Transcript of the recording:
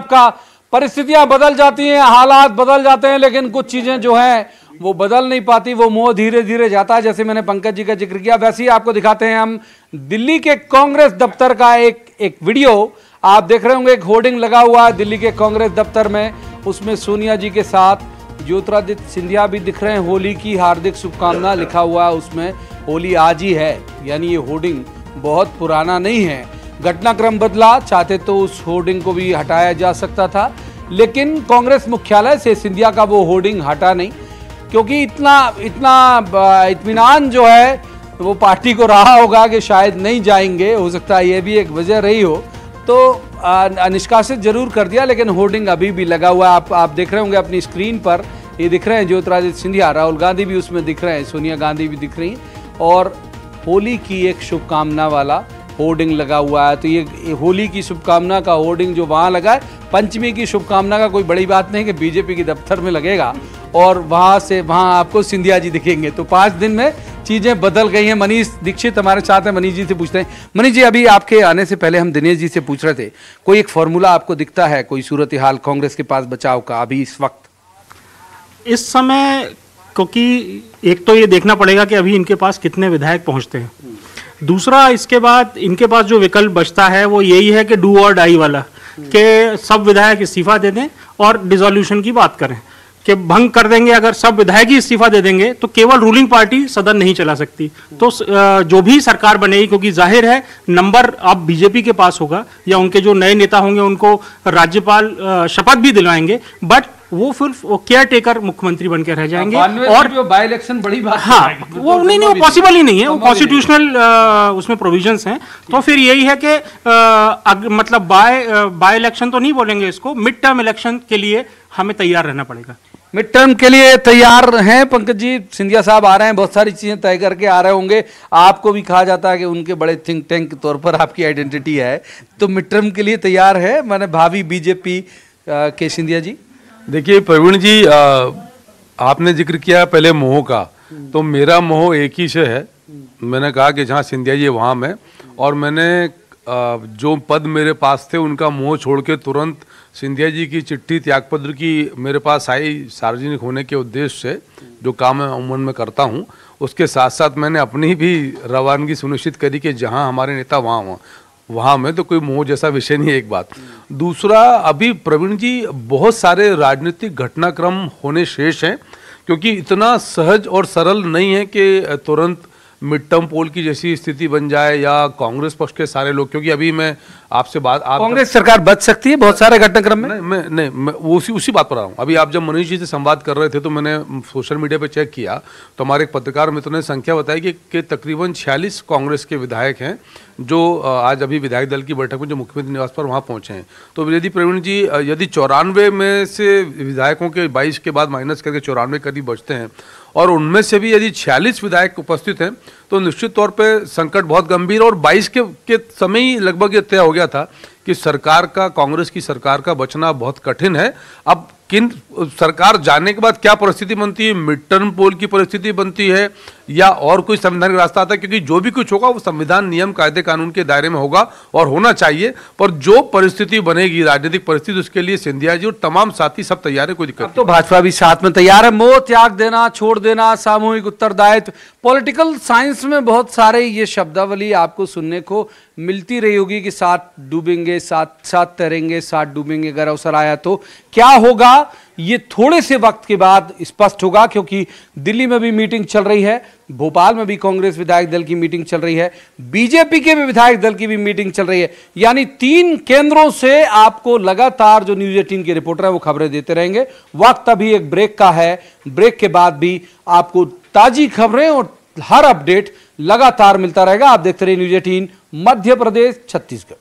आपका। परिस्थितियां बदल जाती हैं, हालात बदल जाते हैं, लेकिन कुछ चीजें जो हैं वो बदल नहीं पाती, वो मोह धीरे धीरे जाता है। जैसे मैंने पंकज जी का जिक्र किया, वैसे ही आपको दिखाते हैं हम दिल्ली के कांग्रेस दफ्तर का एक वीडियो। आप देख रहे होंगे एक होर्डिंग लगा हुआ है दिल्ली के कांग्रेस दफ्तर में, उसमें सोनिया जी के साथ ज्योतिरादित्य सिंधिया भी दिख रहे हैं। होली की हार्दिक शुभकामना लिखा हुआ है उसमें, होली आज ही है, यानी ये होर्डिंग बहुत पुराना नहीं है। घटनाक्रम बदला, चाहते तो उस होर्डिंग को भी हटाया जा सकता था, लेकिन कांग्रेस मुख्यालय से सिंधिया का वो होर्डिंग हटा नहीं, क्योंकि इतना इत्मीनान जो है वो पार्टी को रहा होगा कि शायद नहीं जाएंगे, हो सकता है ये भी एक वजह रही हो, तो निष्कासित जरूर कर दिया। लेकिन होर्डिंग अभी भी लगा हुआ है, आप देख रहे होंगे अपनी स्क्रीन पर, ये दिख रहे हैं ज्योतिरादित्य सिंधिया, राहुल गांधी भी उसमें दिख रहे हैं, सोनिया गांधी भी दिख रही हैं, और होली की एक शुभकामना वाला होर्डिंग लगा हुआ है। तो ये होली की शुभकामना का होर्डिंग जो वहाँ लगा है, पंचमी की शुभकामना का कोई बड़ी बात नहीं कि बीजेपी के दफ्तर में लगेगा और वहाँ से वहाँ आपको सिंधिया जी दिखेंगे। तो 5 दिन में चीज़ें बदल गई हैं। मनीष दीक्षित हमारे साथ हैं, मनीष जी से पूछते हैं। मनीष जी, अभी आपके आने से पहले हम दिनेश जी से पूछ रहे थे, कोई एक फॉर्मूला आपको दिखता है, कोई सूरत हाल कांग्रेस के पास बचाव का अभी इस वक्त? इस समय क्योंकि एक तो ये देखना पड़ेगा कि अभी इनके पास कितने विधायक पहुंचते हैं, दूसरा इसके बाद इनके पास जो विकल्प बचता है वो यही है कि डू और डाई वाला, कि सब विधायक इस्तीफा दे दें और डिसोल्यूशन की बात करें, कि भंग कर देंगे। अगर सब विधायक ही इस्तीफा दे देंगे तो केवल रूलिंग पार्टी सदन नहीं चला सकती। तो जो भी सरकार बनेगी, क्योंकि जाहिर है नंबर अब बीजेपी के पास होगा या उनके जो नए नेता होंगे उनको राज्यपाल शपथ भी दिलवाएंगे, बट वो फिर केयर टेकर मुख्यमंत्री बनकर रह जाएंगे। और जो बाय इलेक्शन बड़ी बात, हाँ, वो नहीं, वो पॉसिबल ही नहीं है, वो कॉन्स्टिट्यूशनल उसमें प्रोविजंस हैं। तो फिर यही है कि मतलब बाय इलेक्शन तो नहीं बोलेंगे इसको, मिड टर्म इलेक्शन के लिए हमें तैयार रहना पड़ेगा। मिड टर्म के लिए तैयार हैं पंकज जी? सिंधिया साहब आ रहे हैं, बहुत सारी चीजें तय करके आ रहे होंगे। आपको भी कहा जाता है कि उनके बड़े थिंक टैंक के तौर पर आपकी आइडेंटिटी है, तो मिड टर्म के लिए तैयार है माने भावी बीजेपी के सिंधिया जी? देखिए प्रवीण जी, आपने जिक्र किया पहले मोह का, तो मेरा मोह एक ही से है। मैंने कहा कि जहाँ सिंधिया जी वहाँ मैं, और मैंने जो पद मेरे पास थे उनका मोह छोड़ के तुरंत सिंधिया जी की चिट्ठी त्यागपत्र की मेरे पास आई, सार्वजनिक होने के उद्देश्य से, जो काम मैं उमन में करता हूँ उसके साथ साथ मैंने अपनी भी रवानगी सुनिश्चित करी कि जहाँ हमारे नेता वहाँ में, तो कोई मोह जैसा विषय नहीं है, एक बात। दूसरा, अभी प्रवीण जी बहुत सारे राजनीतिक घटनाक्रम होने शेष हैं, क्योंकि इतना सहज और सरल नहीं है कि तुरंत मिड टर्म पोल की जैसी स्थिति बन जाए या कांग्रेस पक्ष के सारे लोग, क्योंकि अभी मैं आपसे बात, आप कांग्रेस सरकार बच सकती है बहुत सारे घटनाक्रम में? मैं उसी बात पर आ रहा हूँ। अभी आप जब मनीष जी से संवाद कर रहे थे तो मैंने सोशल मीडिया पे चेक किया, तो हमारे एक पत्रकार मित्र ने संख्या बताई कि तकरीबन 46 कांग्रेस के विधायक हैं जो आज अभी विधायक दल की बैठक में जो मुख्यमंत्री निवास पर वहाँ पहुँचे हैं। तो यदि प्रवीण जी, यदि 94 में से विधायकों के 22 के बाद माइनस करके 94 करीब बचते हैं, और उनमें से भी यदि 46 विधायक उपस्थित हैं, तो निश्चित तौर पे संकट बहुत गंभीर। और 22 के समय ही लगभग ये तय हो गया था कि सरकार का, कांग्रेस की सरकार का बचना बहुत कठिन है। अब किन सरकार जाने के बाद क्या परिस्थिति बनती है, मिड टर्म पोल की परिस्थिति बनती है या और कोई संवैधानिक रास्ता आता है, क्योंकि जो भी कुछ होगा वो संविधान, नियम, कायदे कानून के दायरे में होगा और होना चाहिए। पर जो परिस्थिति बनेगी, राजनीतिक परिस्थिति, उसके लिए सिंधिया जी और तमाम साथी सब तैयार है, कोई दिक्कत नहीं। तो भाजपा भी साथ में तैयार है। मोह त्याग देना, छोड़ देना, सामूहिक उत्तरदायित्व, पॉलिटिकल साइंस में बहुत सारे ये शब्दावली आपको सुनने को मिलती रही होगी कि साथ डूबेंगे, साथ तैरेंगे, साथ डूबेंगे। अगर अवसर आया तो क्या होगा ये थोड़े से वक्त के बाद स्पष्ट होगा, क्योंकि दिल्ली में भी मीटिंग चल रही है, भोपाल में भी कांग्रेस विधायक दल की मीटिंग चल रही है, बीजेपी के भी विधायक दल की भी मीटिंग चल रही है। यानी 3 केंद्रों से आपको लगातार जो न्यूज़ 18 के रिपोर्टर हैं वो खबरें देते रहेंगे। वक्त अभी एक ब्रेक का है, ब्रेक के बाद भी आपको ताजी खबरें और हर अपडेट लगातार मिलता रहेगा। आप देखते रहिए न्यूज़ 18 मध्य प्रदेश छत्तीसगढ़।